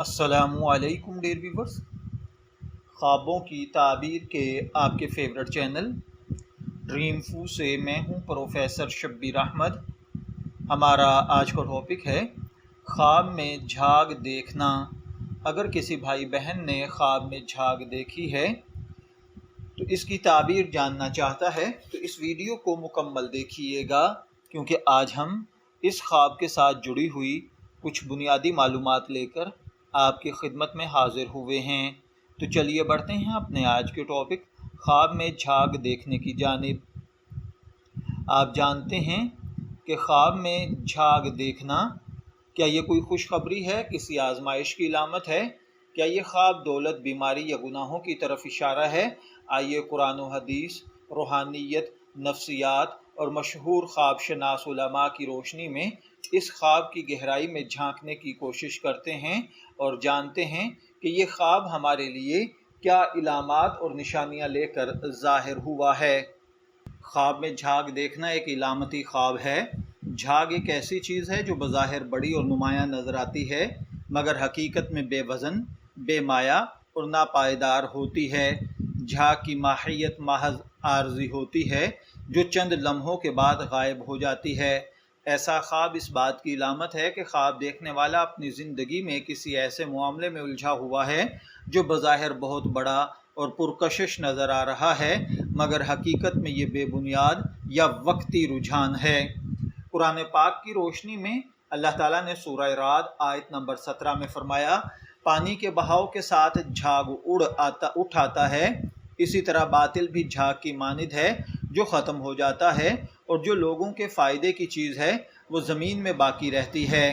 السلام علیکم dear viewers, خوابوں کی تعبیر کے آپ کے فیورٹ چینل ڈریم فو سے میں ہوں پروفیسر شبیر احمد۔ ہمارا آج کا ٹاپک ہے خواب میں جھاگ دیکھنا۔ اگر کسی بھائی بہن نے خواب میں جھاگ دیکھی ہے تو اس کی تعبیر جاننا چاہتا ہے تو اس ویڈیو کو مکمل دیکھیے گا، کیونکہ آج ہم اس خواب کے ساتھ جڑی ہوئی کچھ بنیادی معلومات لے کر آپ کی خدمت میں حاضر ہوئے ہیں۔ تو چلیے بڑھتے ہیں اپنے آج کے ٹاپک خواب میں جھاگ دیکھنے کی جانب۔ آپ جانتے ہیں کہ خواب میں جھاگ دیکھنا، کیا یہ کوئی خوشخبری ہے، کسی آزمائش کی علامت ہے؟ کیا یہ خواب دولت، بیماری یا گناہوں کی طرف اشارہ ہے؟ آئیے قرآن و حدیث، روحانیت، نفسیات اور مشہور خواب شناس علماء کی روشنی میں اس خواب کی گہرائی میں جھانکنے کی کوشش کرتے ہیں اور جانتے ہیں کہ یہ خواب ہمارے لیے کیا علامات اور نشانیاں لے کر ظاہر ہوا ہے۔ خواب میں جھاگ دیکھنا ایک علامتی خواب ہے۔ جھاگ ایک ایسی چیز ہے جو بظاہر بڑی اور نمایاں نظر آتی ہے، مگر حقیقت میں بے وزن، بے مایہ اور ناپائیدار ہوتی ہے۔ جھاگ کی ماہیت محض عارضی ہوتی ہے، جو چند لمحوں کے بعد غائب ہو جاتی ہے۔ ایسا خواب اس بات کی علامت ہے کہ خواب دیکھنے والا اپنی زندگی میں کسی ایسے معاملے میں الجھا ہوا ہے جو بظاہر بہت بڑا اور پرکشش نظر آ رہا ہے، مگر حقیقت میں یہ بے بنیاد یا وقتی رجحان ہے۔ قرآن پاک کی روشنی میں اللہ تعالیٰ نے سورہ رعد آیت نمبر 17 میں فرمایا، پانی کے بہاؤ کے ساتھ جھاگ اٹھ آتا ہے، اسی طرح باطل بھی جھاگ کی مانند ہے جو ختم ہو جاتا ہے، اور جو لوگوں کے فائدے کی چیز ہے وہ زمین میں باقی رہتی ہے۔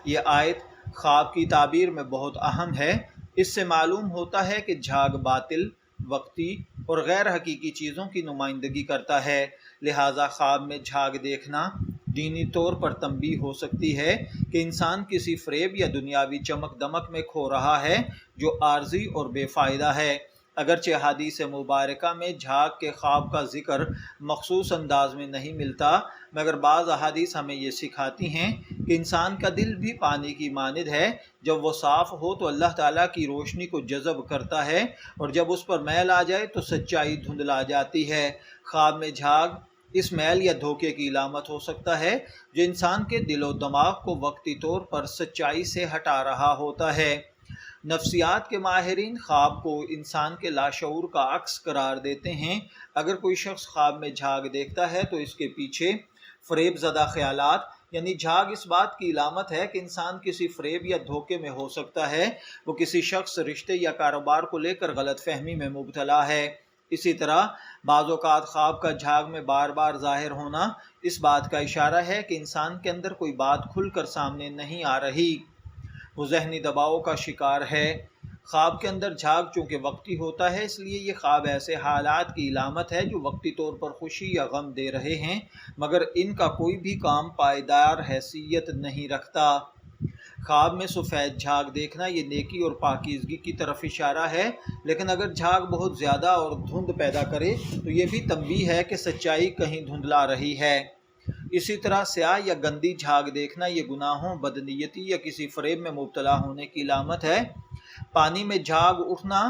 یہ آیت خواب کی تعبیر میں بہت اہم ہے۔ اس سے معلوم ہوتا ہے کہ جھاگ باطل، وقتی اور غیر حقیقی چیزوں کی نمائندگی کرتا ہے، لہٰذا خواب میں جھاگ دیکھنا دینی طور پر تنبیہ ہو سکتی ہے کہ انسان کسی فریب یا دنیاوی چمک دمک میں کھو رہا ہے جو عارضی اور بے فائدہ ہے۔ اگرچہ حدیث مبارکہ میں جھاگ کے خواب کا ذکر مخصوص انداز میں نہیں ملتا، مگر بعض احادیث ہمیں یہ سکھاتی ہیں کہ انسان کا دل بھی پانی کی مانند ہے، جب وہ صاف ہو تو اللہ تعالیٰ کی روشنی کو جذب کرتا ہے، اور جب اس پر میل آ جائے تو سچائی دھندلا جاتی ہے۔ خواب میں جھاگ اس میل یا دھوکے کی علامت ہو سکتا ہے جو انسان کے دل و دماغ کو وقتی طور پر سچائی سے ہٹا رہا ہوتا ہے۔ نفسیات کے ماہرین خواب کو انسان کے لاشعور کا عکس قرار دیتے ہیں۔ اگر کوئی شخص خواب میں جھاگ دیکھتا ہے تو اس کے پیچھے فریب زدہ خیالات، یعنی جھاگ اس بات کی علامت ہے کہ انسان کسی فریب یا دھوکے میں ہو سکتا ہے، وہ کسی شخص، رشتے یا کاروبار کو لے کر غلط فہمی میں مبتلا ہے۔ اسی طرح بعض اوقات خواب کا جھاگ میں بار بار ظاہر ہونا اس بات کا اشارہ ہے کہ انسان کے اندر کوئی بات کھل کر سامنے نہیں آ رہی، وہ ذہنی دباؤ کا شکار ہے۔ خواب کے اندر جھاگ چونکہ وقتی ہوتا ہے، اس لیے یہ خواب ایسے حالات کی علامت ہے جو وقتی طور پر خوشی یا غم دے رہے ہیں، مگر ان کا کوئی بھی کام پائیدار حیثیت نہیں رکھتا۔ خواب میں سفید جھاگ دیکھنا یہ نیکی اور پاکیزگی کی طرف اشارہ ہے، لیکن اگر جھاگ بہت زیادہ اور دھند پیدا کرے تو یہ بھی تنبیہ ہے کہ سچائی کہیں دھندلا رہی ہے۔ اسی طرح سیاہ یا گندی جھاگ دیکھنا یہ گناہوں، بدنیتی یا کسی فریب میں مبتلا ہونے کی علامت ہے۔ پانی میں جھاگ اٹھنا،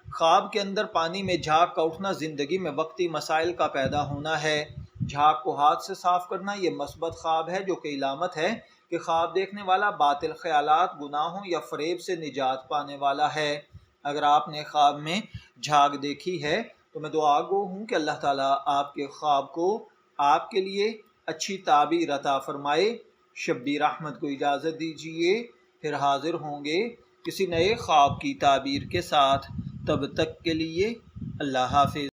خواب کے اندر پانی میں جھاگ کا اٹھنا زندگی میں وقتی مسائل کا پیدا ہونا ہے۔ جھاگ کو ہاتھ سے صاف کرنا یہ مثبت خواب ہے، جو کہ علامت ہے کہ خواب دیکھنے والا باطل خیالات، گناہوں یا فریب سے نجات پانے والا ہے۔ اگر آپ نے خواب میں جھاگ دیکھی ہے تو میں دعا گو ہوں کہ اللہ تعالیٰ آپ کے خواب کو آپ کے لیے اچھی تعبیر عطا فرمائے۔ شبیر احمد کو اجازت دیجیے، پھر حاضر ہوں گے کسی نئے خواب کی تعبیر کے ساتھ۔ تب تک کے لیے اللہ حافظ۔